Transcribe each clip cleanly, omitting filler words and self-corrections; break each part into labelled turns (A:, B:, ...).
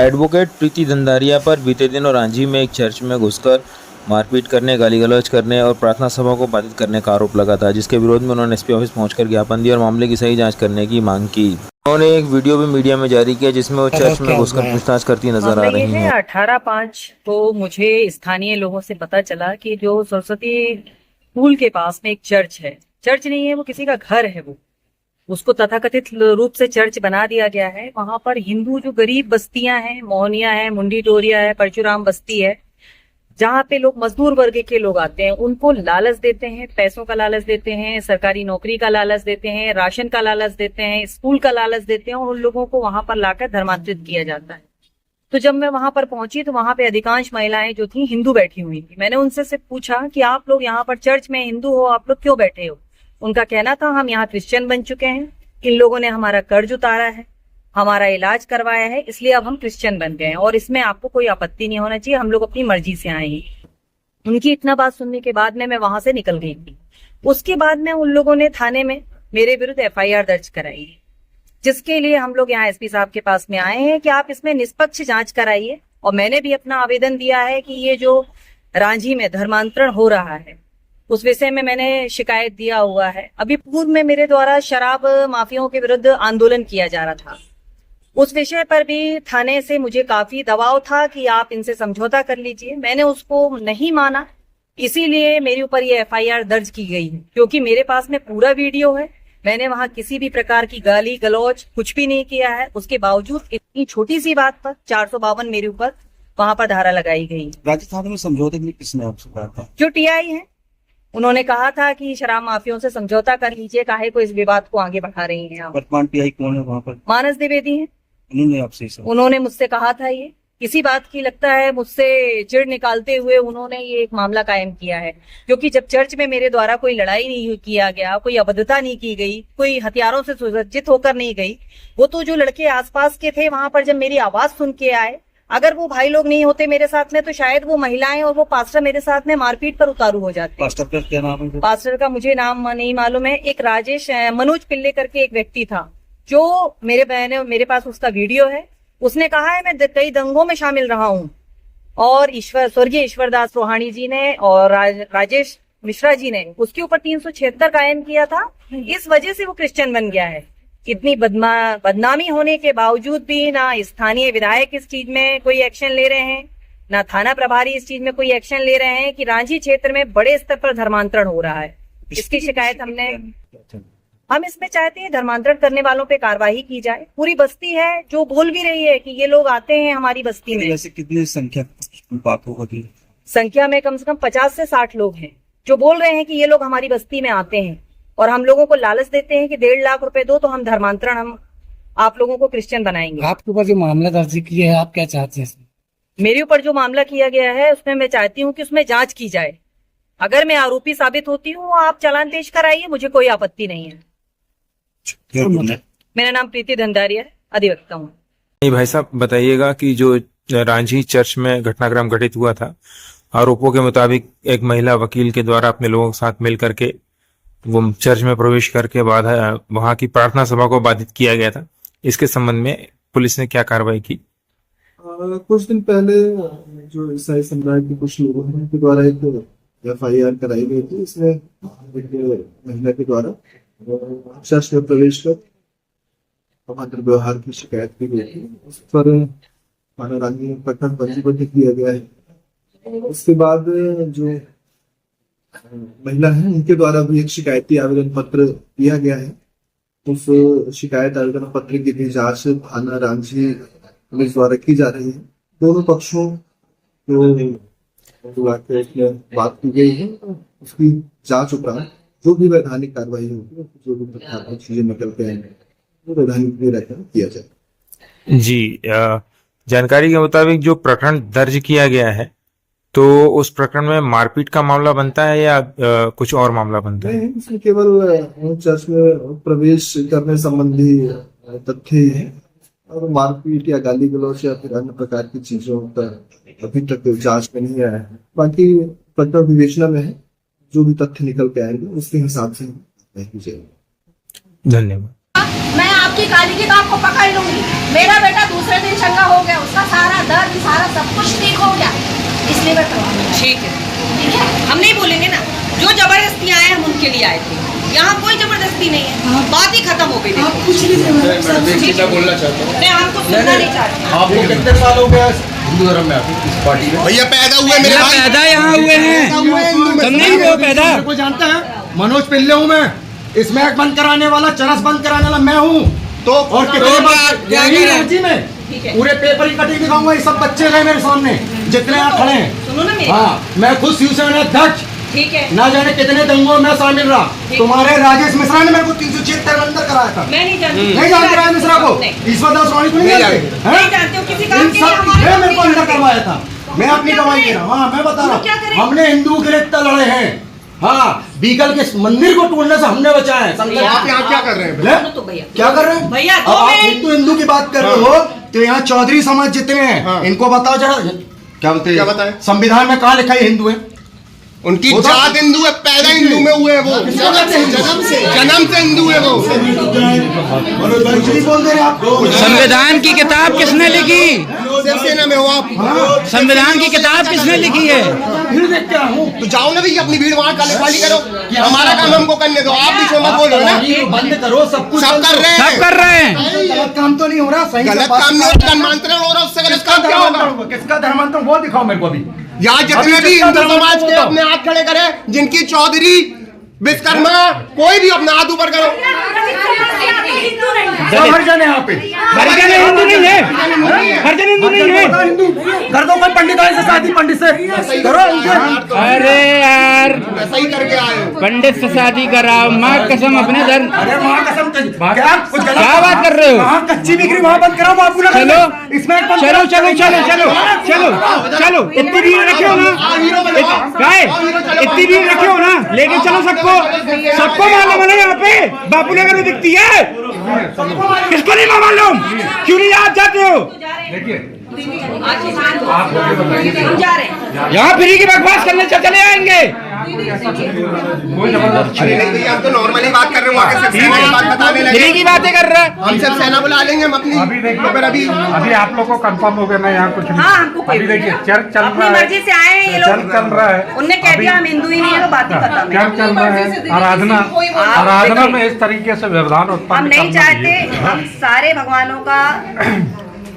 A: Advocate प्रीति धंधारिया पर बीते दिनों रांची में एक चर्च में घुसकर मारपीट करने, गाली गलौज करने और प्रार्थना सभा को बाधित करने का आरोप लगा था, जिसके विरोध में उन्होंने एसपी ऑफिस पहुंचकर ज्ञापन दिया और मामले की सही जांच करने की मांग की। उन्होंने एक वीडियो भी मीडिया में जारी किया जिसमें वो चर्च में घुसकर पूछताछ करती नजर आ रही हैं।
B: 18/5 को मुझे स्थानीय लोगों से पता चला कि जो सरस्वती स्कूल के पास में एक चर्च है, चर्च नहीं है वो किसी का घर है, वो उसको तथाकथित रूप से चर्च बना दिया गया है। वहां पर हिंदू जो गरीब बस्तियां हैं, मोहनिया है, मुंडी टोरिया है, परशुराम बस्ती है, जहाँ पे लोग मजदूर वर्ग के लोग आते हैं, उनको लालच देते हैं, पैसों का लालच देते हैं, सरकारी नौकरी का लालच देते हैं, राशन का लालच देते हैं, स्कूल का लालच देते हैं और उन लोगों को वहां पर लाकर धर्मांतरित किया जाता है। तो जब मैं वहां पर पहुंची तो वहां पे अधिकांश महिलाएं जो थी हिंदू बैठी हुई थी। मैंने उनसे सिर्फ पूछा कि आप लोग यहाँ पर चर्च में हिंदू हो, आप लोग क्यों बैठे हो? उनका कहना था हम यहाँ क्रिश्चियन बन चुके हैं, इन लोगों ने हमारा कर्ज उतारा है, हमारा इलाज करवाया है, इसलिए अब हम क्रिश्चियन बन गए हैं और इसमें आपको कोई आपत्ति नहीं होना चाहिए, हम लोग अपनी मर्जी से आए हैं। उनकी इतना बात सुनने के बाद में मैं वहां से निकल गई थी। उसके बाद में उन लोगों ने थाने में मेरे विरुद्ध FIR दर्ज कराई, जिसके लिए हम लोग यहाँ SP साहब के पास में आए हैं कि आप इसमें निष्पक्ष जांच कराइए। और मैंने भी अपना आवेदन दिया है कि ये जो रांची में धर्मांतरण हो रहा है उस विषय में मैंने शिकायत दिया हुआ है। अभी पूर्व में मेरे द्वारा शराब माफियाओं के विरुद्ध आंदोलन किया जा रहा था, उस विषय पर भी थाने से मुझे काफी दबाव था कि आप इनसे समझौता कर लीजिए। मैंने उसको नहीं माना, इसीलिए मेरे ऊपर ये FIR दर्ज की गई है, क्योंकि मेरे पास में पूरा वीडियो है। मैंने वहां किसी भी प्रकार की गाली गलौज कुछ भी नहीं किया है। उसके बावजूद इतनी छोटी सी बात पर 452 मेरे ऊपर वहां पर धारा लगाई गई।
C: राजस्थान में समझौते के लिए किसने आपसे कहा था?
B: जो TI है, उन्होंने कहा था कि शराब माफियों से समझौता कर लीजिए, काहे को इस विवाद को आगे बढ़ा रही हैं आप।
C: वर्तमान TI कौन है वहाँ पर?
B: मानस द्विवेदी है।
C: उन्होंने आपसे
B: उन्होंने मुझसे कहा था ये इसी बात की, लगता है मुझसे चिढ़ निकालते हुए उन्होंने ये एक मामला कायम किया है, क्योंकि जब चर्च में मेरे द्वारा कोई लड़ाई नहीं किया गया, कोई अभद्रता नहीं की गई, कोई हथियारों से सुसज्जित होकर नहीं गई, वो तो जो लड़के आसपास के थे वहां पर जब मेरी आवाज सुन के आए, अगर वो भाई लोग नहीं होते मेरे साथ में तो शायद वो महिलाएं और वो पास्टर मेरे साथ में मारपीट पर उतारू हो जाते।
C: पास्टर का क्या नाम है?
B: पास्टर का मुझे नाम नहीं मालूम है। एक राजेश मनोज पिल्ले करके एक व्यक्ति था, जो मेरे पास उसका वीडियो है। उसने कहा है मैं कई दंगों में शामिल रहा हूँ और स्वर्गीय ईश्वरदास रोहाणी जी ने और राजेश मिश्रा जी ने उसके ऊपर 376 कायम किया था। इस वजह से वो क्रिश्चियन बन गया है। इतनी बदनामी होने के बावजूद भी ना स्थानीय विधायक इस चीज में कोई एक्शन ले रहे हैं, ना थाना प्रभारी इस चीज में कोई एक्शन ले रहे हैं कि रांची क्षेत्र में बड़े स्तर पर धर्मांतरण हो रहा है। इसकी शिकायत हम इसमें चाहते हैं धर्मांतरण करने वालों पे कार्रवाई की जाए। पूरी बस्ती है जो बोल भी रही है कि ये लोग आते हैं हमारी बस्ती में।
C: ऐसे कितनी संख्या बात होगी?
B: संख्या में कम से कम 50 से 60 लोग हैं जो बोल रहे हैं कि ये लोग हमारी बस्ती में आते हैं और हम लोगों को लालच देते हैं कि 1.5 लाख रुपए दो तो हम धर्मांतरण, हम आप लोगों को क्रिश्चियन बनाएंगे।
D: आपके ऊपर जो मामला दर्ज किया है, आप क्या चाहते हैं?
B: मेरे ऊपर जो मामला किया गया है उसमें मैं चाहती हूँ कि उसमें जांच की जाए। अगर मैं आरोपी साबित होती हूँ आप चालान पेश कराइए, मुझे कोई आपत्ति नहीं है। मेरा नाम प्रीति धंधारिया है, अधिवक्ता हूँ।
A: नहीं भाई साहब, बताइएगा कि जो रांची चर्च में घटनाक्रम घटित हुआ था, आरोपों के मुताबिक एक महिला वकील के द्वारा अपने लोगों के साथ मिल करके वो चर्च में प्रवेश करके वहां की प्रार्थना सभा को बाधित किया गया था। इसके संबंध में पुलिस ने क्या कार्रवाई की?
E: कुछ दिन पहले जो ईसाई समुदाय के कुछ लोगों के द्वारा एक FIR कराई गई थी। इसमें एक महिला के द्वारा चर्च में प्रवेश कर अभद्र व्यवहार की शिकायत की गई थी। उस पर थाना रांची में प्रकरण पंजीबद्ध किया गया है। उसके बाद जो महिला है उनके द्वारा भी एक शिकायती आवेदन पत्र दिया गया है। उस शिकायत आवेदन पत्र की भी जांच थाना रांची पुलिस द्वारा की जा रही है। दोनों पक्षों जो बात की गई है उसकी जांच उपरांत जो भी वैधानिक कार्रवाई होगी, जो भी चीजें निकल के आएंगे वो वैधानिक किया जाए।
A: जी, जानकारी के मुताबिक जो प्रकरण दर्ज किया गया है तो उस प्रकरण में मारपीट का मामला बनता है या कुछ और मामला बनता है?
E: नहीं, इसमें केवल चर्च में प्रवेश करने संबंधी तथ्य ही है और मारपीट या गाली गलौज या फिर अन्य प्रकार की चीजों का अभी तक जांच में नहीं आया है। बाकी प्रकरण विवेचना में है, जो भी तथ्य निकल के आएंगे उसके हिसाब से
A: धन्यवाद।
F: मैं आपकी काली की तो आपको पकड़ लूंगी। मेरा बेटा दूसरे दिन चंगा हो गया, उसका सारा दर्द सारा सब कुछ ठीक हो गया, इसलिए मैं करवाऊंगी।
G: ठीक है,
F: ठीक है,
G: हम नहीं बोलेंगे ना, जो जबरदस्ती आए हम उनके लिए आए थे, यहाँ कोई जबरदस्ती नहीं है, बात ही खत्म हो गई।
H: आप कुछ नहीं बोलना चाहते
G: मैं आपको सुनना नहीं चाहती।
H: आपको कितने साल हो गया हिंदू धर्म में, आप इस पार्टी में?
I: भैया पैदा हुए मेरे भाई,
J: पैदा यहाँ हुए हैं, तुम नहीं हुए पैदा।
H: को जानते हैं, मनोज पिल्ले हूँ मैं, स्मैक बंद कराने वाला, चरस बंद कराने वाला मैं हूँ।
I: तो
H: और कितने रांची में पूरे पेपर की कटिंग दिखाऊंगा, ये सब बच्चे गए मेरे सामने जितने यहाँ खड़े हैं।
G: सुनो ना मेरी,
H: हाँ, मैं खुद शिवसेना अध्यक्ष,
G: ठीक है,
H: ना जाने कितने दंगों में शामिल रहा। तुम्हारे राजेश मिश्रा ने मेरे को 376 अंदर कराया था।
G: मैं नहीं जानती,
H: नहीं जानते राजेश मिश्रा को, ईश्वर दास वाणी को नहीं जानते,
G: नहीं जानते हो, किसी काम के लिए हमारे
H: मेरे को अंदर करवाया था। मैं अपनी गवाही दे रहा हूँ, हाँ मैं बता रहा हूँ, हमने हिंदू के लिए इतना लड़े हैं। हाँ, बीकल के मंदिर को तोड़ने से हमने बचाया है।
I: तो आप यहाँ क्या कर रहे हैं?
G: तो भैया
H: क्या कर रहे हैं
G: भैया,
H: अब आप हिंदू की बात कर रहे हो, तो यहाँ चौधरी समाज जितने हैं,
I: हाँ।
H: इनको बताओ जरा, क्या बोलते हैं,
I: क्या बताएं?
H: संविधान में कहाँ लिखा है हिंदू है?
I: उनकी जात हिंदू है, पैदा हिंदू में हुए हैं वो, जन्म से हिंदू है वो।
H: कुछ नहीं बोल दे रहे आप।
J: संविधान की किताब किसने लिखी?
I: शिवसेना में हो आप?
J: संविधान की किताब किसने लिखी है?
H: भीड़ देख के हूँ,
I: तो जाओ ना भैया, अपनी भीड़ वहाँ खाली करो, हमारा काम हमको करने दो, आप बीच में मत बोलो ना।
H: बंद करो, सब कुछ
I: सब कर रहे हैं,
J: सब कर रहे हैं।
H: गलत काम तो नहीं हो रहा, सही
I: गलत काम नहीं हो रहा, धर्मांतरण हो रहा, उससे गलत काम क्या होगा?
H: किसका धर्मांतरण वो दिखाओ मेरे को अभी।
I: यहाँ जितने भी हिंदू समाज के अपने हाथ खड़े करे, जिनकी चौधरी विश्वकर्मा कोई भी अपना हाथ ऊपर करो।
H: हरिजन है यहाँ पे,
J: हरिजन हिंदू नहीं है, हरिजन हिंदू नहीं है।
H: कर दो कोई पंडित से शादी, पंडित से करो।
J: अरे यार,
I: ऐसा ही करके आए हो।
J: पंडित से शादी कराओ, माँ कसम अपने धर्म।
H: अरे वहाँ कसम,
J: क्या बात कर रहे हो?
H: वहाँ कच्ची बिक्री वहाँ बंद कराओ, बापू ना
J: चलो
H: इसमें
J: चलो चलो चलो चलो चलो चलो, इतनी भीड़ रखे हो ना, गाय इतनी भीड़ रखे हो ना, लेके चलो सबको, सबको मालूम है ना यहाँ पे बापू नगर में दिखती है, किसको नहीं मालूम? क्यों नहीं आप जाते हो?
G: हम जा रहे हैं,
J: यहाँ फ्री की बकवास करने चले आएंगे।
I: अरे नहीं भैया, हम तो नॉर्मली बात कर रहे हैं, वहाँ के शिवसेना की बात बताने लगे,
J: फ्री की बातें कर रहा है।
I: हम शिवसेना बुला लेंगे हम अपनी।
K: अभी आप लोग को कंफर्म हो गया ना, यहाँ कुछ
G: हाँ, हमको
K: नहीं। अभी देखिए चर्च चल
G: अपनी
K: रहा है,
G: मर्जी से आए हैं ये लोग,
K: चल रहा है,
G: उनने कह दिया हम हिंदू ही नहीं है, तो बात ही खत्म है।
K: चर्च चल रहा है, आराधना में इस तरीके से व्यवधान उत्पन्न
G: हम नहीं
K: करना
G: चाहते,
K: नहीं है।
G: हम सारे भगवानों का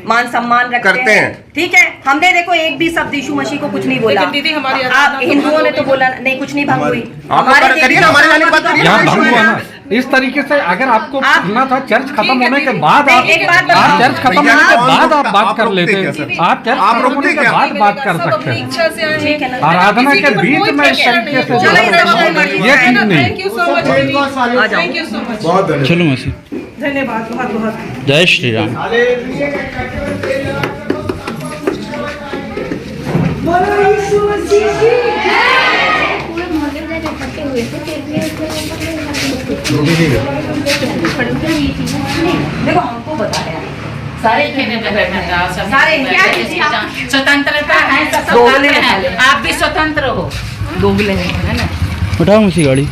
G: मान सम्मान
I: करते हैं।
G: ठीक है, हमने देखो एक भी शब्द यीशु मसीह को कुछ नहीं बोला।
F: दीदी हमारी
G: आप हिंदुओं ने तो बोला नहीं, कुछ नहीं भंग हुई।
I: करिए ना, हमारे जाने की बात करिए।
K: यहाँ भंग हुआ ना, इस तरीके से अगर आपको करना था, चर्च खत्म होने के बाद आप चर्च खत्म होने के बाद आप बात कर लेते, आप चर्च खत्म होने के बाद बात कर सकते हैं। आराधना के बीच में इस तरीके से जो है, ये ठीक नहीं।
J: चलो मसीह,
G: धन्यवाद, बहुत बहुत
J: जय श्री राम।
G: देखो हमको बताया सारे सारे
F: स्वतंत्रता है,
G: दोगले हैं।
F: आप भी स्वतंत्र हो।
G: दोगले है ना।
J: उठाओ मसीह गाड़ी।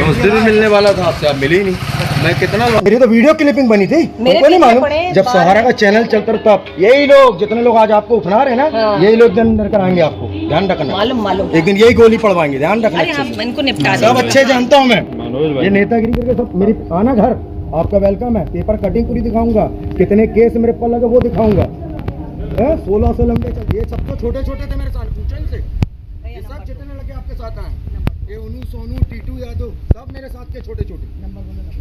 C: उस दिन भी मिलने वाला था आपसे, आप मिले ही नहीं। मैं कितना
H: मेरी तो वीडियो क्लिपिंग बनी थी, मेरे नहीं मालूम। जब सहारा का चैनल चलता था, यही लोग जितने लोग आज आपको उठा रहे हैं ना, यही लोग दिन अंदर कराएंगे आपको, ध्यान रखना।
G: मालूम
H: एक दिन यही गोली पड़वाएंगे, ध्यान रखना।
G: इनको निपटा
H: सब अच्छे जानता हूँ मैं, ये नेतागिरी करके सब। मेरी आना घर, आपका वेलकम है। पेपर कटिंग पूरी दिखाऊंगा, कितने केस मेरे पर लगे वो दिखाऊंगा। 1600 लंबे चल, ये सब तो छोटे छोटे थे मेरे साथ, पूछो इनसे। ये सब जितने लगे आपके साथ आए, ये उनू सोनू टीटू यादव सब मेरे साथ के छोटे छोटे।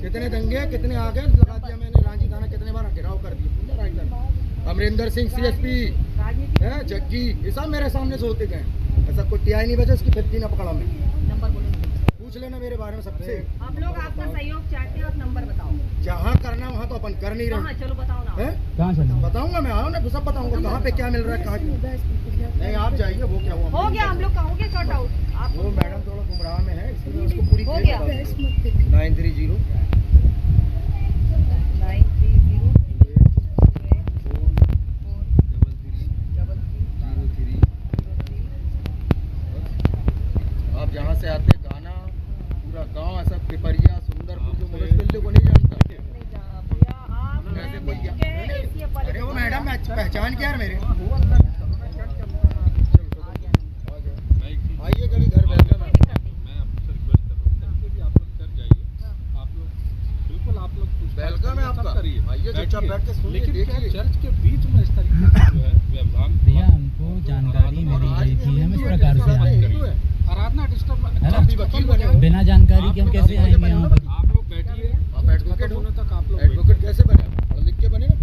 H: कितने दंगे, कितने आगे लगा दिया मैंने, रांची थाना कितने बार घेराव कर दिया। अमरिंदर सिंह CSP, जग्गी, ये सब मेरे सामने से होते गए। ऐसा कोई टीआई नहीं बचा इसकी फिफ्टी ना पकड़ा मैं। पूछ लेना मेरे बारे में सबसे।
G: आप लोग आपका सहयोग चाहते हैं, आप नंबर बताओ।
H: जहाँ करना वहाँ तो अपन कर नहीं रहे।
G: चलो बताओ ना।
H: बताऊंगा मैं, आओ ना, सब बताऊंगा कहाँ पे क्या मिल रहा है, कहाँ नहीं। आप जाइए, वो क्या हुआ
G: हो गया, हम लोग का हो गया सॉर्ट आउट।
H: वो मैडम थोड़ा गुमराह में है, इसलिए उसको पूरी
G: हो गया।
H: 930 आप जहाँ से आते गाना पूरा गांव ऐसा यार मेरे आइए गली घर वेलकम है।
K: मैं आपसे रिक्वेस्ट कर रहा हूँ करके भी आप लोग कर जाइए। आप लोग बिल्कुल आप लोग
H: वेलकम है आपका।
K: करिए
H: आइए चुपचाप बैठ के सुनिए,
K: लेकिन क्या
H: देखिए।
K: चर्च के बीच में इस तरीके से जो है व्यवधान
D: भैया हमको जानकारी मिली गई थी, हम इस प्रकार से आए हैं।
K: आराधना डिस्टर्ब
D: है ना?
H: आप भी वकील बने हो।
D: बिना जानकारी के हम कैसे आएंगे यहाँ पर?
K: आप लोग बैठिए,
H: आप एडवोकेट हो।
K: होने तक आप लोग
H: एडवोकेट कैसे बने? पढ़ लिख के बने ना।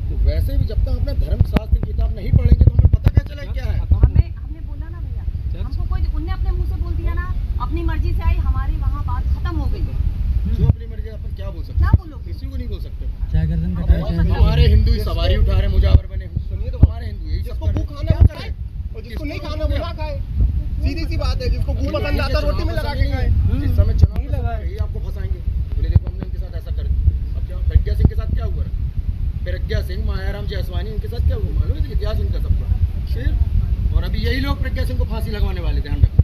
H: तो वैसे भी जब तक अपना धर्मशास्त्र की किताब नहीं पढ़ेंगे तो हमें पता क्या चलेगा क्या है।
G: हमने बोला ना भैया, हमको कोई उनने अपने मुंह से बोल दिया ना, अपनी मर्जी से आई, हमारी वहाँ बात खत्म हो गई।
H: जो अपनी मर्जी अपन क्या बोल सकते
G: क्या
H: हैं?
G: बोलोगे?
H: किसी को नहीं बोल सकते।
D: चाहे गर्दन कटाए चाहे
H: हमारे हिंदू ही सवारी उठा रहे, मुजावर बने। सुनिए तो हमारे हिंदू यही सब भूख खाना वो करे और जिसको नहीं खाना वो ना खाए। सीधी सी बात है, जिसको भूख पसंद आता रोटी में लगा के खाए। जिस समय चुनाव नहीं लगा यही आपको फंसाएंगे। बोले देखो हमने उनके साथ ऐसा कर दिया। अब क्या प्रज्ञा सिंह के साथ क्या हुआ? प्रज्ञा सिंह, मायाराम जायसवानी, उनके साथ क्या हुआ मालूम है? इतिहास उनका सबका शेर। और अभी यही लोग प्रज्ञा सिंह को फांसी लगवाने वाले, ध्यान रखना।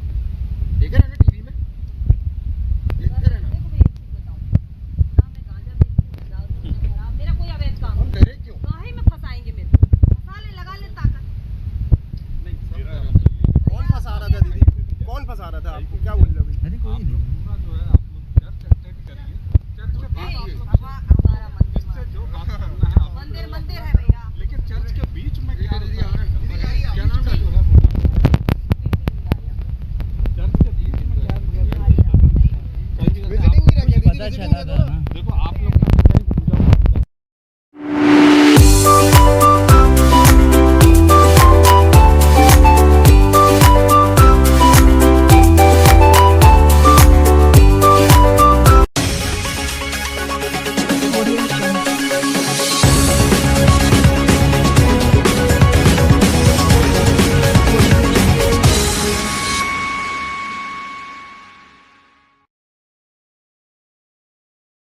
H: देख रहे हैं ना टीवी में, देखते रहना।
G: मेरा कोई अवैध काम
H: हम डरे क्यों?
G: काहे में फंसाएंगे मेरे को? फंसा ले, लगा ले ताकत।
H: कौन फंसा रहा था दीदी? कौन फंसा रहा था आपको? क्या बोल रहे